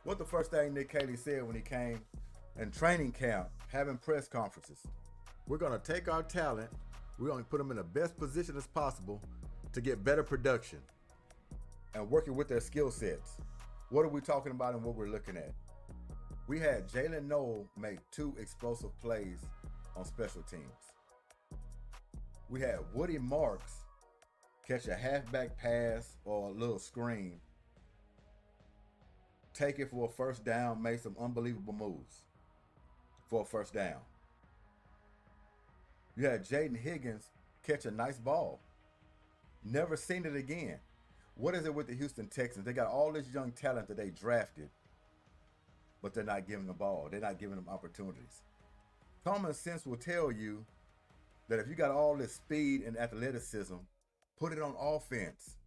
What the first thing Nick Caley said when he came in training camp, having press conferences? We're going to take our talent, we're going to put them in the best position as possible to get better production and working with their skill sets. What are we talking about and what we're looking at? We had Jalen Noel make 2 explosive plays on special teams. We had Woody Marks catch a halfback pass or a little screen, take it for a first down, make some unbelievable moves for a first down. You had Jaden Higgins catch a nice ball. Never seen it again. What is it with the Houston Texans? They got all this young talent that they drafted, but they're not giving the ball. They're not giving them opportunities. Common sense will tell you that if you got all this speed and athleticism, put it on offense.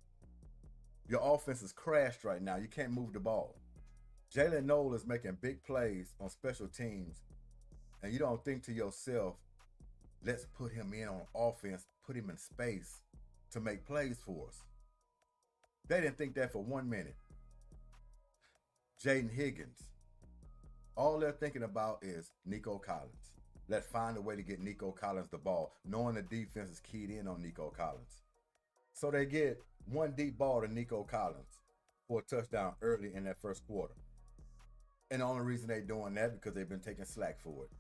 Your offense is crashed right now. You can't move the ball. Jalen Noel is making big plays on special teams, and you don't think to yourself, let's put him in on offense, put him in space to make plays for us. They didn't think that for 1 minute. Jaden Higgins, all they're thinking about is Nico Collins. Let's find a way to get Nico Collins the ball, knowing the defense is keyed in on Nico Collins. So they get 1 deep ball to Nico Collins for a touchdown early in that first quarter. And the only reason they're doing that because they've been taking slack for it.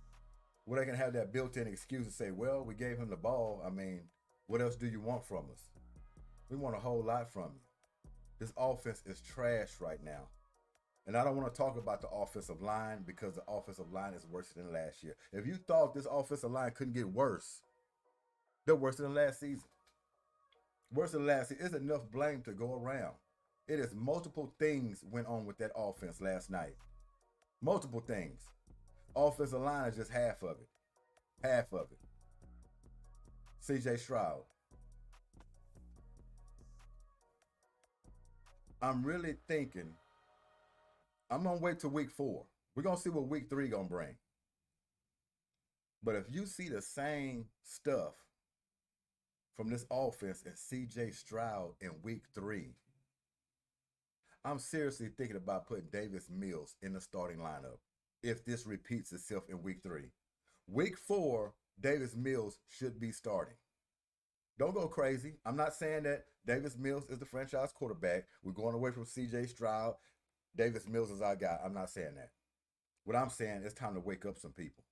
Well, they can have that built-in excuse and say, well, we gave him the ball. I mean, what else do you want from us? We want a whole lot from you. This offense is trash right now. And I don't want to talk about the offensive line because the offensive line is worse than last year. If you thought this offensive line couldn't get worse, they're worse than last season. Worse than last season. It's enough blame to go around. It is multiple things went on with that offense last night. Multiple things. Offensive line is just half of it. Half of it. CJ Stroud. I'm really thinking I'm going to wait till week 4. We're going to see what week 3 going to bring. But if you see the same stuff from this offense and CJ Stroud in week 3, I'm seriously thinking about putting Davis Mills in the starting lineup if this repeats itself in week 3. Week 4, Davis Mills should be starting. Don't go crazy. I'm not saying that Davis Mills is the franchise quarterback. We're going away from CJ Stroud. Davis Mills is our guy. I'm not saying that. What I'm saying is it's time to wake up some people.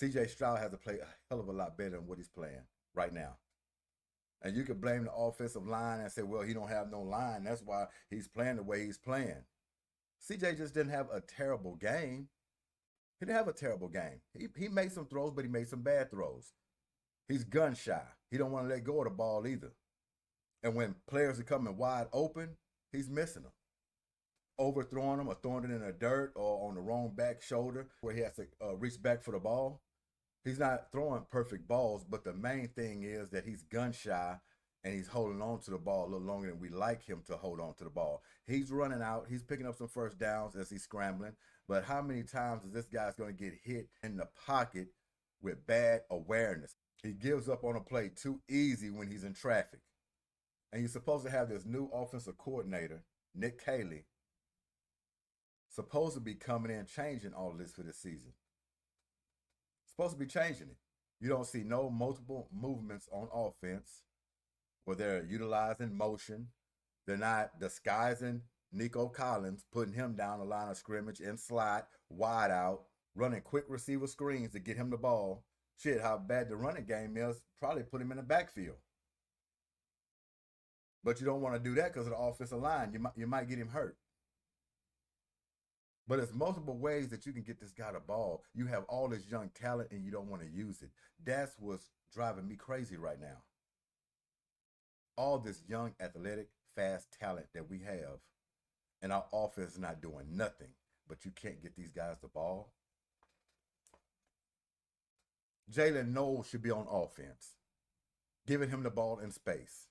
CJ Stroud has to play a hell of a lot better than what he's playing right now. And you could blame the offensive line and say, well, he don't have no line. That's why he's playing the way he's playing. CJ just didn't have a terrible game. He didn't have a terrible game. He made some throws, but he made some bad throws. He's gun shy. He don't want to let go of the ball either. And when players are coming wide open, he's missing them. Overthrowing them or throwing it in the dirt or on the wrong back shoulder where he has to reach back for the ball. He's not throwing perfect balls, but the main thing is that he's gun shy and he's holding on to the ball a little longer than we like him to hold on to the ball. He's running out. He's picking up some first downs as he's scrambling. But how many times is this guy's going to get hit in the pocket with bad awareness? He gives up on a play too easy when he's in traffic. And you're supposed to have this new offensive coordinator, Nick Caley, supposed to be coming in changing all of this for this season. Supposed to be changing it. You don't see no multiple movements on offense where they're utilizing motion. They're not disguising Nico Collins, putting him down the line of scrimmage in slot, wide out, running quick receiver screens to get him the ball. Shit, how bad the running game is, probably put him in the backfield. But you don't want to do that because of the offensive line. You might get him hurt. But there's multiple ways that you can get this guy the ball. You have all this young talent and you don't want to use it. That's what's driving me crazy right now. All this young, athletic, fast talent that we have, and our offense is not doing nothing, but you can't get these guys the ball. Jalen Noel should be on offense, giving him the ball in space,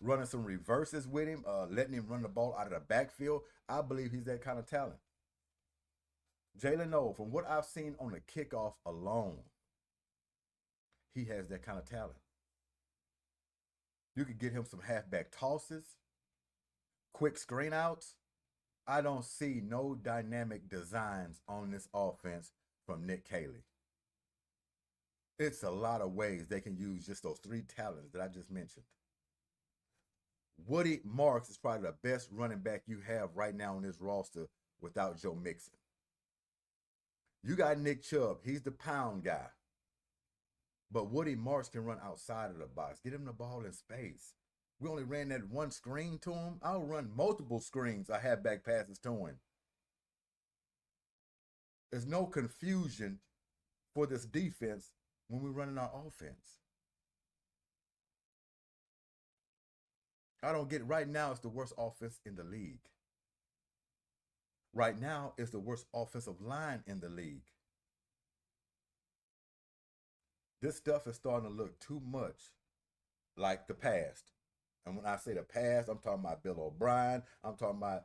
running some reverses with him, letting him run the ball out of the backfield. I believe he's that kind of talent. Jalen Noel, from what I've seen on the kickoff alone, he has that kind of talent. You could get him some halfback tosses, quick screen outs, I don't see no dynamic designs on this offense from Nick Caley. It's a lot of ways they can use just those three talents that I just mentioned. Woody Marks is probably the best running back you have right now on this roster without Joe Mixon. You got Nick Chubb. He's the pound guy. But Woody Marks can run outside of the box. Get him the ball in space. We only ran that one screen to him. I'll run multiple screens I have back passes to him. There's no confusion for this defense when we're running our offense. I don't get it. Right now, it's the worst offense in the league. Right now, it's the worst offensive line in the league. This stuff is starting to look too much like the past. And when I say the past, I'm talking about Bill O'Brien. I'm talking about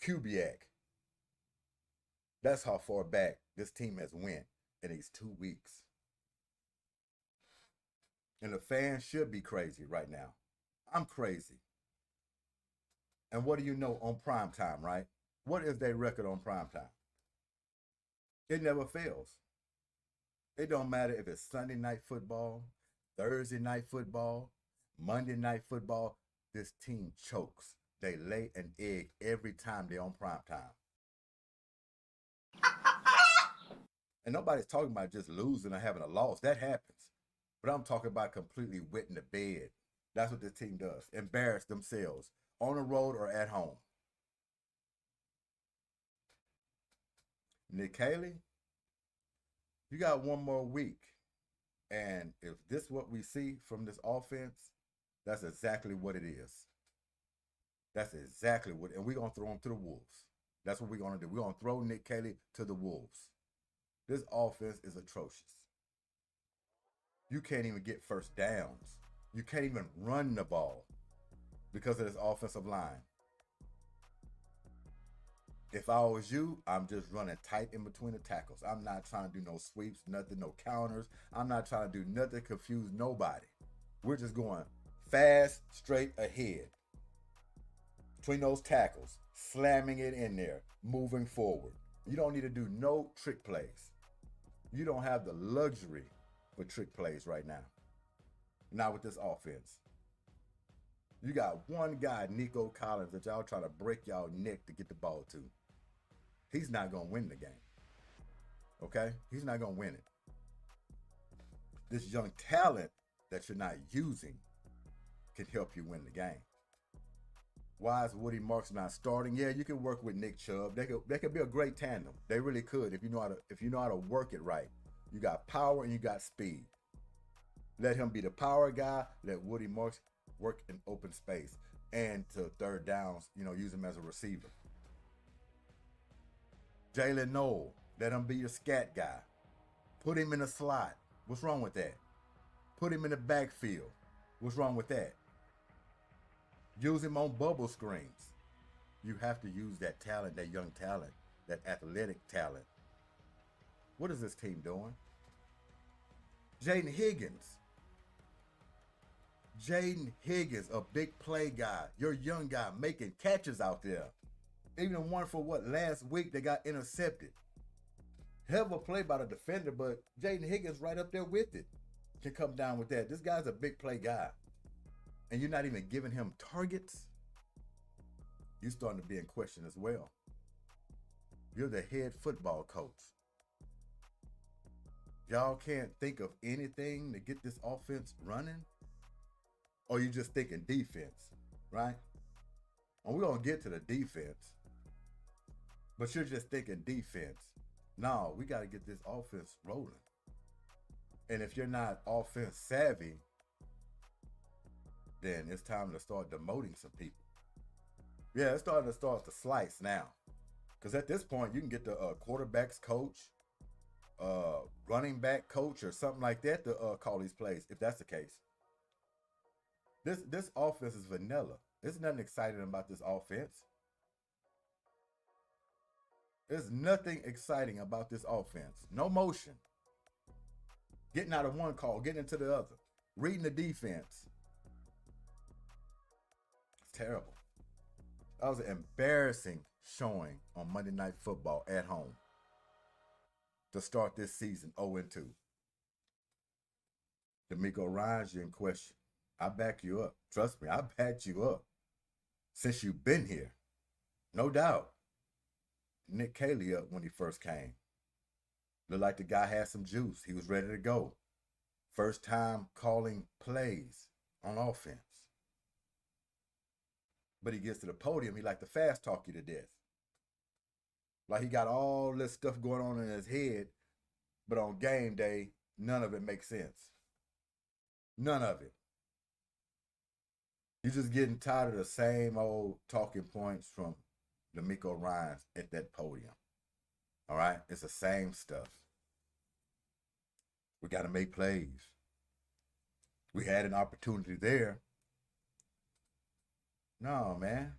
Kubiak. That's how far back this team has went in these 2 weeks. And the fans should be crazy right now. I'm crazy. And what do you know on prime time, right? What is their record on prime time? It never fails. It don't matter if it's Sunday night football, Thursday night football, Monday night football. This team chokes. They lay an egg every time they're on prime time. And nobody's talking about just losing or having a loss. That happens. But I'm talking about completely wetting the bed. That's what this team does. Embarrass themselves on the road or at home. Nick Caley, you got one more week. And if this is what we see from this offense, that's exactly what it is. That's exactly what, and we're going to throw him to the Wolves. That's what we're going to do. We're going to throw Nick Caley to the Wolves. This offense is atrocious. You can't even get first downs. You can't even run the ball because of this offensive line. If I was you, I'm just running tight in between the tackles. I'm not trying to do no sweeps, nothing, no counters. I'm not trying to do nothing, confuse nobody. We're just going fast, straight ahead. Between those tackles, slamming it in there, moving forward. You don't need to do no trick plays. You don't have the luxury for trick plays right now. Not with this offense. You got one guy, Nico Collins, that y'all trying to break y'all neck to get the ball to. He's not going to win the game. Okay? He's not going to win it. This young talent that you're not using can help you win the game. Why is Woody Marks not starting? Yeah, you can work with Nick Chubb. They could be a great tandem. They really could if you know how to work it right. You got power and you got speed. Let him be the power guy. Let Woody Marks work in open space and to third downs. Use him as a receiver. Jalen Noel, let him be the scat guy. Put him in the slot. What's wrong with that? Put him in the backfield. What's wrong with that? Use him on bubble screens. You have to use that talent, that young talent, that athletic talent. What is this team doing? Jaden Higgins, a big play guy. Your young guy making catches out there. Even one for last week they got intercepted. Hell of a play by the defender, but Jaden Higgins right up there with it. Can come down with that. This guy's a big play guy. And you're not even giving him targets. You're starting to be in question as well. You're the head football coach. Y'all can't think of anything to get this offense running? Or you just thinking defense, right? And we're going to get to the defense. But you're just thinking defense. No, we got to get this offense rolling. And if you're not offense savvy, then it's time to start demoting some people. Yeah, it's starting to start to slice now. Because at this point, you can get the quarterback's coach, running back coach, or something like that to call these plays, if that's the case. This offense is vanilla. There's nothing exciting about this offense. There's nothing exciting about this offense. No motion. Getting out of one call, getting into the other. Reading the defense. It's terrible. That was an embarrassing showing on Monday Night Football at home to start this season 0-2. D'Amico Ryans, you're in question. I back you up. Trust me, I backed you up since you've been here. No doubt. Nick Caley up when he first came. Looked like the guy had some juice. He was ready to go. First time calling plays on offense. But he gets to the podium, he like to fast talk you to death. Like he got all this stuff going on in his head, but on game day, none of it makes sense. None of it. You're just getting tired of the same old talking points from D'Amico Ryans at that podium. All right? It's the same stuff. We got to make plays. We had an opportunity there. No, man.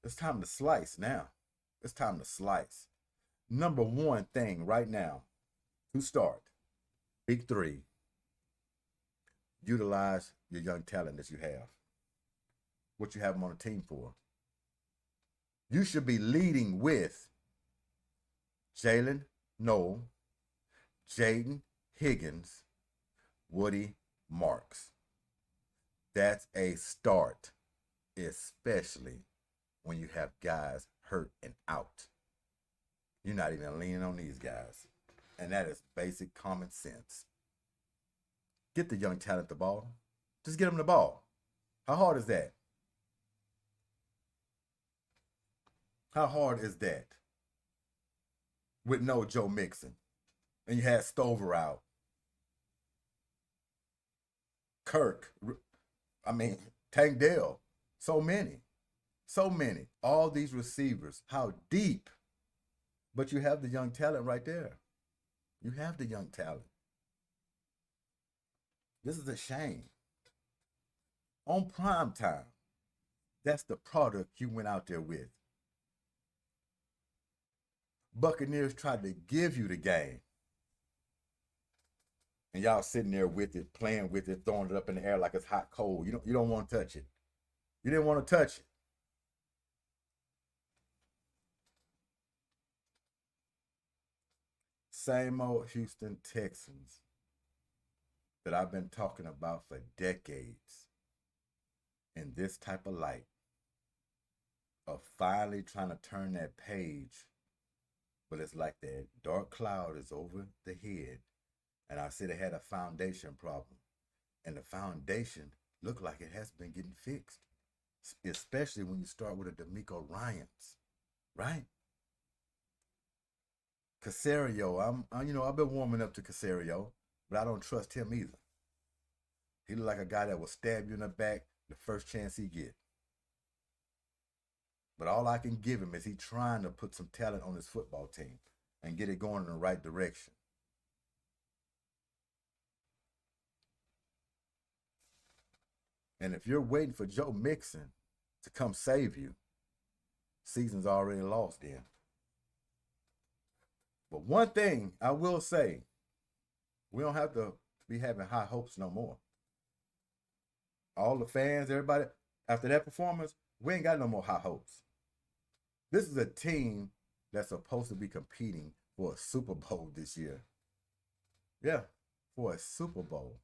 It's time to slice now. It's time to slice. Number one thing right now to start, week 3, utilize your young talent that you have. What you have them on the team for. You should be leading with Jalen Noel, Jaden Higgins, Woody Marks. That's a start, especially when you have guys hurt and out. You're not even leaning on these guys. And that is basic common sense. Get the young talent the ball. Just get them the ball. How hard is that? How hard is that? With no Joe Mixon. And you had Stover out. Kirk. Tank Dell. So many. All these receivers. How deep. But you have the young talent right there. You have the young talent. This is a shame. On prime time, that's the product you went out there with. Buccaneers tried to give you the game. And y'all sitting there with it, playing with it, throwing it up in the air like it's hot coal. You don't want to touch it. You didn't want to touch it. Same old Houston Texans that I've been talking about for decades in this type of light of finally trying to turn that page. But it's like that dark cloud is over the head. And I said it had a foundation problem. And the foundation looked like it has been getting fixed. Especially when you start with a D'Amico Ryans, right? Caserio, I've been warming up to Caserio, but I don't trust him either. He look like a guy that will stab you in the back the first chance he get. But all I can give him is he trying to put some talent on his football team and get it going in the right direction. And if you're waiting for Joe Mixon to come save you, season's already lost then. But one thing I will say, we don't have to be having high hopes no more. All the fans, everybody, after that performance, we ain't got no more high hopes. This is a team that's supposed to be competing for a Super Bowl this year. Yeah, for a Super Bowl.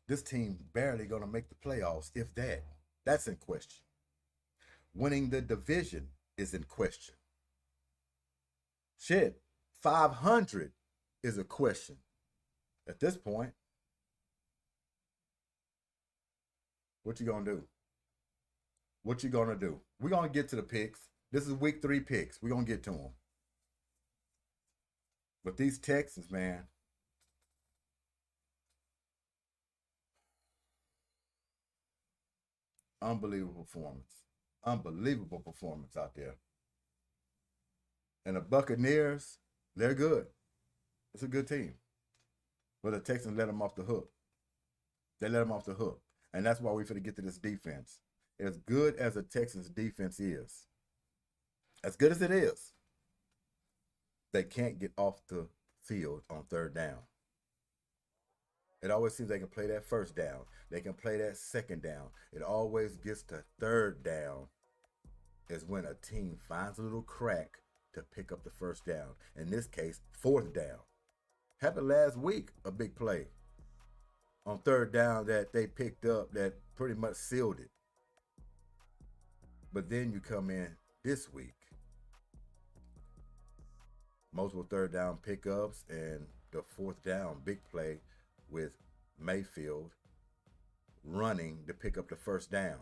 This team barely going to make the playoffs, if that. That's in question. Winning the division is in question. Shit, 500 is a question at this point. What you going to do? What you going to do? We're going to get to the picks. This is week 3 picks. We're going to get to them. But these Texans, man, unbelievable performance. Unbelievable performance out there. And the Buccaneers, they're good. It's a good team. But the Texans let them off the hook. They let them off the hook. And that's why we're going to get to this defense. As good as the Texans defense is, as good as it is, they can't get off the field on third down. It always seems they can play that first down. They can play that second down. It always gets to third down is when a team finds a little crack to pick up the first down. In this case, fourth down. Happened last week, a big play on third down that they picked up that pretty much sealed it. But then you come in this week, multiple third down pickups and the fourth down big play with Mayfield running to pick up the first down.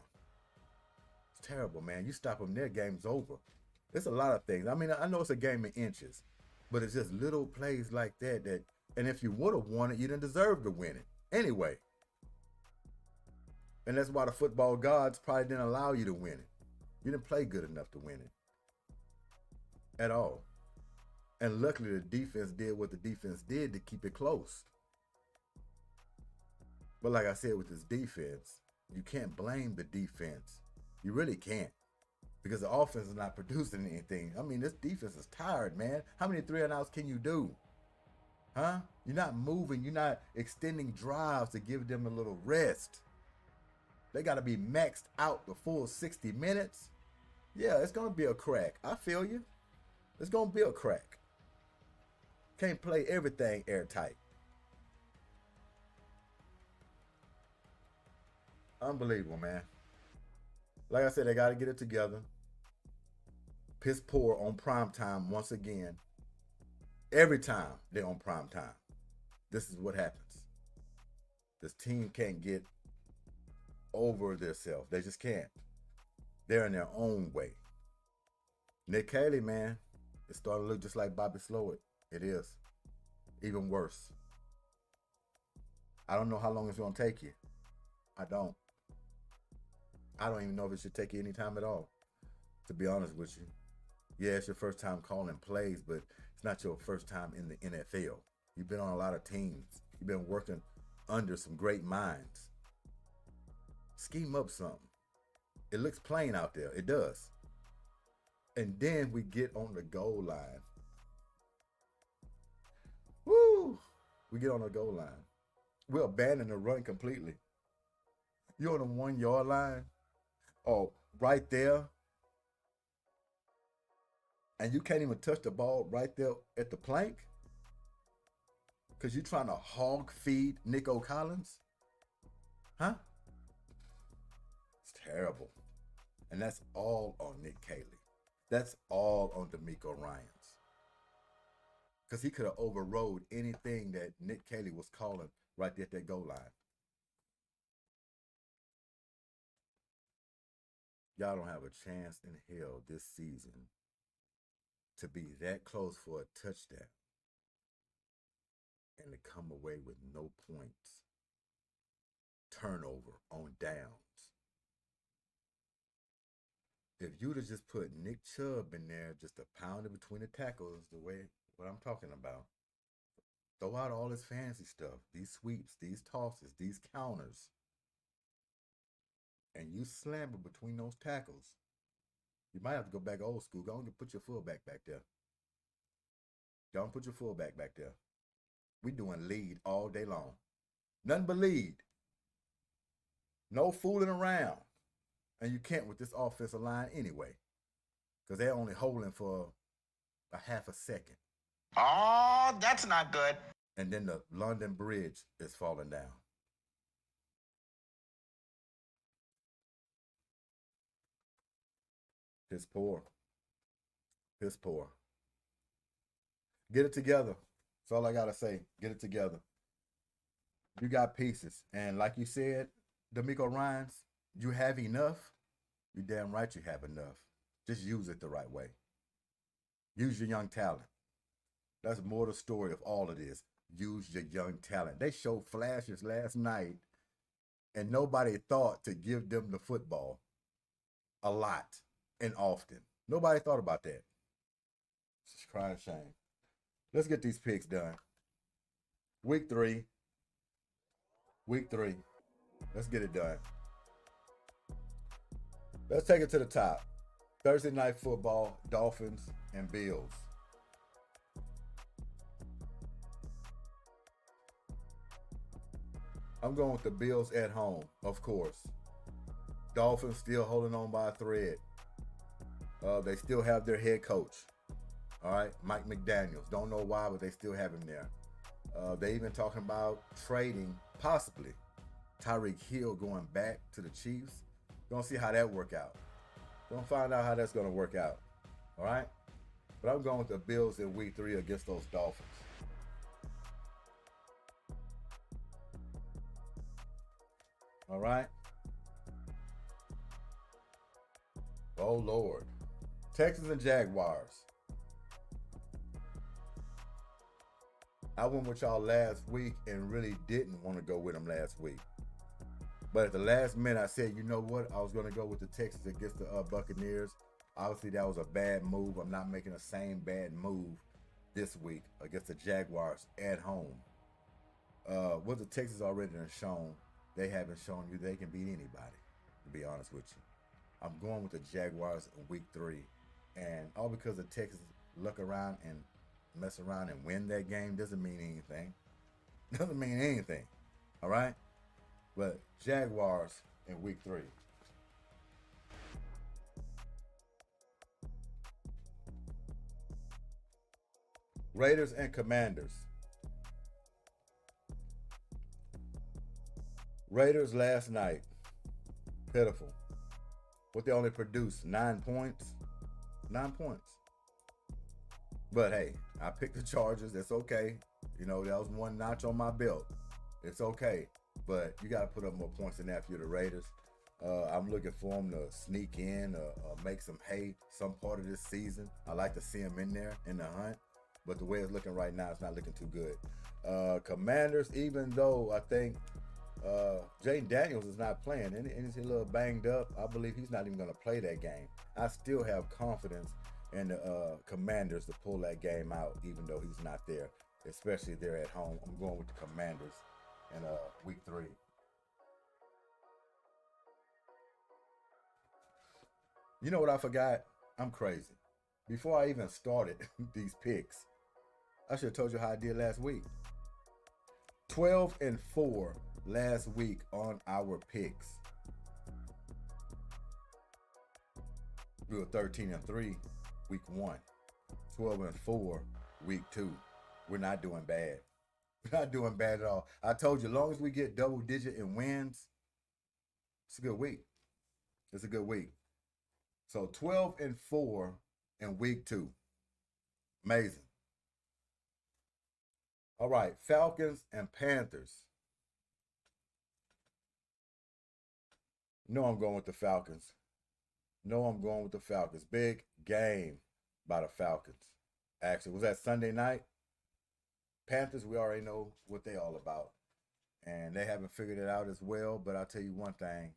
It's terrible, man. You stop them there, game's over. There's a lot of things. I mean, I know it's a game in inches, but it's just little plays like that, and if you would have won it, you didn't deserve to win it anyway. And that's why the football gods probably didn't allow you to win it. You didn't play good enough to win it at all. And luckily the defense did what the defense did to keep it close. But like I said, with this defense, you can't blame the defense. You really can't. Because the offense is not producing anything. I mean, this defense is tired, man. How many 3-and-outs can you do? Huh? You're not moving. You're not extending drives to give them a little rest. They got to be maxed out the full 60 minutes. Yeah, it's going to be a crack. I feel you. It's going to be a crack. Can't play everything airtight. Unbelievable, man. Like I said, they got to get it together. Piss poor on prime time once again. Every time they're on prime time, this is what happens. This team can't get over themselves. They just can't. They're in their own way. Nick Caley, man, it's starting to look just like Bobby Slowett. It is. Even worse. I don't know how long it's going to take you. I don't even know if it should take you any time at all, to be honest with you. Yeah, it's your first time calling plays, but it's not your first time in the NFL. You've been on a lot of teams. You've been working under some great minds. Scheme up something. It looks plain out there. It does. And then we get on the goal line. Woo! We get on the goal line. We abandon the run completely. You're on the 1 yard line. Oh, right there. And you can't even touch the ball right there at the plank? Because you're trying to hog feed Nico Collins? Huh? It's terrible. And that's all on Nick Caley. That's all on D'Amico Ryans. Because he could have overrode anything that Nick Caley was calling right there at that goal line. Y'all don't have a chance in hell this season to be that close for a touchdown and to come away with no points. Turnover on downs. If you'd have just put Nick Chubb in there just to pound it between the tackles, the way what I'm talking about, throw out all this fancy stuff, these sweeps, these tosses, these counters, and you slam it between those tackles, you might have to go back old school. Go and put your fullback back there. Don't put your fullback back there. We doing lead all day long. Nothing but lead. No fooling around. And you can't with this offensive line anyway. Because they're only holding for a half a second. Oh, that's not good. And then the London Bridge is falling down. Piss poor. Piss poor. Get it together. That's all I got to say. Get it together. You got pieces. And like you said, D'Amico Ryans, you have enough. You damn right you have enough. Just use it the right way. Use your young talent. That's more the story of all of this. Use your young talent. They showed flashes last night, and nobody thought to give them the football a lot and often. Nobody thought about that. It's just crying shame. Let's get these picks done. Week 3. Let's get it done. Let's take it to the top. Thursday night football, Dolphins and Bills. I'm going with the Bills at home, of course. Dolphins still holding on by a thread. They still have their head coach. All right, Mike McDaniels. Don't know why, but they still have him there. They even talking about trading, possibly, Tyreek Hill going back to the Chiefs. Gonna see how that work out. Gonna find out how that's gonna work out. All right, but I'm going with the Bills in Week 3 against those Dolphins. All right. Oh Lord, Texans and Jaguars. I went with y'all last week and really didn't want to go with them last week. But at the last minute, I said, you know what? I was going to go with the Texans against the Buccaneers. Obviously, that was a bad move. I'm not making the same bad move this week against the Jaguars at home. What the Texans already done shown, they haven't shown you they can beat anybody, to be honest with you. I'm going with the Jaguars in Week 3. And all because the Texans look around and mess around and win that game doesn't mean anything. Doesn't mean anything. All right? But Jaguars in Week 3. Raiders and Commanders. Raiders last night. Pitiful. What they only produced? 9 points? 9 points. But hey, I picked the Chargers. It's okay. You know, that was one notch on my belt. It's okay. But you got to put up more points than that if you're the Raiders. I'm looking for them to sneak in or make some hay some part of this season. I like to see them in there in the hunt. But the way it's looking right now, it's not looking too good. Commanders, even though I think Jaden Daniels is not playing and he's a little banged up, I believe he's not even going to play that game. I still have confidence in the Commanders to pull that game out, even though he's not there, especially there at home. I'm going with the Commanders in Week 3. You know what I forgot? I'm crazy. Before I even started these picks, I should have told you how I did last week. 12-4 last week on our picks. We were 13-3 week 1. 12-4 week 2. We're not doing bad. We're not doing bad at all. I told you, as long as we get double digit in wins, it's a good week. It's a good week. So 12-4 in week 2. Amazing. All right, Falcons and Panthers. No, I'm going with the Falcons. No, I'm going with the Falcons. Big game by the Falcons. Actually, was that Sunday night? Panthers, we already know what they all about. And they haven't figured it out as well. But I'll tell you one thing.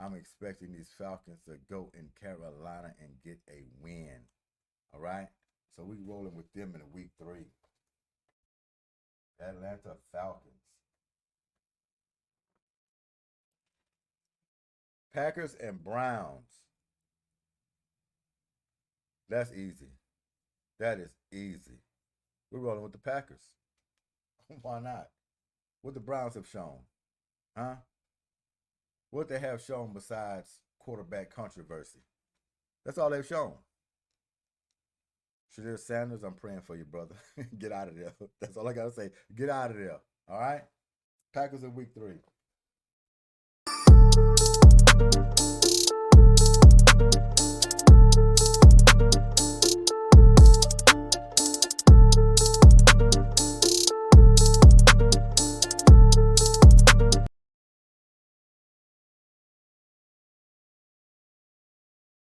I'm expecting these Falcons to go in Carolina and get a win. All right? So we rolling with them in week 3. Atlanta Falcons. Packers and Browns. That's easy. That is easy. We're rolling with the Packers. Why not? What the Browns have shown. Huh? What they have shown besides quarterback controversy. That's all they've shown. Shadir Sanders, I'm praying for you, brother. Get out of there. That's all I got to say. Get out of there. All right? Packers in week 3.